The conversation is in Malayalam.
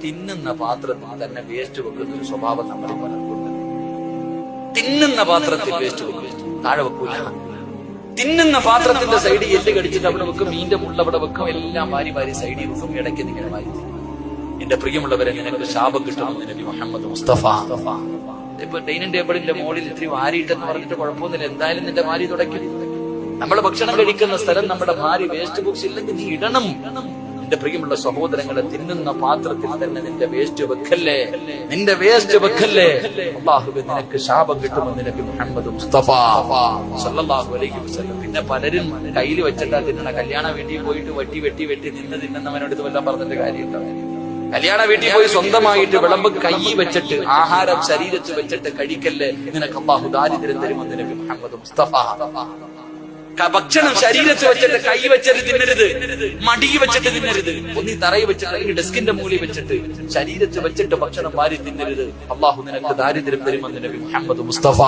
തിന്നുന്ന പാത്രത്തിൽ തന്നെ വേസ്റ്റ് വെക്കുന്ന ഒരു സ്വഭാവം നമ്മളിൽ പലർക്കുണ്ട്. തിന്നുന്ന പാത്രത്തിൽ വേസ്റ്റ് വെക്കും, താഴെ വെക്കൂല. തിന്നുന്ന പാത്രത്തിന്റെ സൈഡിൽ എല്ല് കടിച്ചിട്ട് അവിടെ വെക്കും, മീന്റെ മുള്ളവിടെ വെക്കും, എല്ലാം വാരി വാരി സൈഡിൽ വെക്കും, ഇടയ്ക്ക് ഇങ്ങനെ വാരി. എന്റെ പ്രിയമുള്ളവരെ, നിനക്ക് ശാപം കിട്ടുമെന്ന് നബി മുഹമ്മദ് മുസ്തഫ. ഇപ്പൊ ഡൈനിങ് ടേബിളിന്റെ മുകളിൽ ഇത്തിരി വാരിയിട്ടെന്ന് പറഞ്ഞിട്ട് കുഴപ്പമൊന്നുമില്ല, എന്തായാലും നിന്റെ വാരി തുടയ്ക്കും. നമ്മള് ഭക്ഷണം കഴിക്കുന്ന സ്ഥലം നമ്മുടെ ഭാര്യ വേസ്റ്റ് ബോക്സ് ഇല്ലെങ്കിൽ നീ ഇടണം. എന്റെ പ്രിയമുള്ള സഹോദരങ്ങളെ, തിന്നുന്ന പാത്രത്തിൽ തന്നെ നിന്റെ വേസ്റ്റ് വെക്കല്ലേ, നിന്റെ വേസ്റ്റ് വെക്കല്ലേ. അല്ലാഹുവേ, നിനക്ക് ശാപം കിട്ടുമെന്ന് നബി മുഹമ്മദ് മുസ്തഫ സല്ലല്ലാഹു അലൈഹി വസല്ലം. പിന്നെ പലരും കയ്യിൽ വെച്ചിട്ടാ തിന്നണ. കല്യാണ വീട്ടിൽ പോയിട്ട് വെട്ടി തിന്നുന്നവനോട് ഇത് വല്ലതും പറഞ്ഞിട്ട് കാര്യമുണ്ടോ? കല്യാണ വീട്ടിൽ പോയി സ്വന്തമായിട്ട് വിളമ്പ് കൈ വെച്ചിട്ട് ആഹാരം ശരീരത്തിൽ വെച്ചിട്ട് കഴിക്കല്ലേ, നിനക്ക് അല്ലാഹു ദാരിദ്ര്യം തരുമെന്ന് നബി മുഹമ്മദ് മുസ്തഫ. ഭക്ഷണം ശരീരത്തിൽ വെച്ചിട്ട് കൈ വെച്ചിട്ട് തിന്നരുത്, മടി വെച്ചിട്ട് തിന്നരുത്. ഒന്നി തറയിൽ വെച്ചിട്ട് അല്ലെങ്കിൽ ഡെസ്കിന്റെ മൂലി വെച്ചിട്ട് ശരീരത്തിൽ വെച്ചിട്ട് ഭക്ഷണം വാരി തിന്നരുത്. അല്ലാഹു നിനക്ക് ദാരിദ്ര്യം തരുമെന്ന് നബി മുഹമ്മദ് മുസ്തഫ.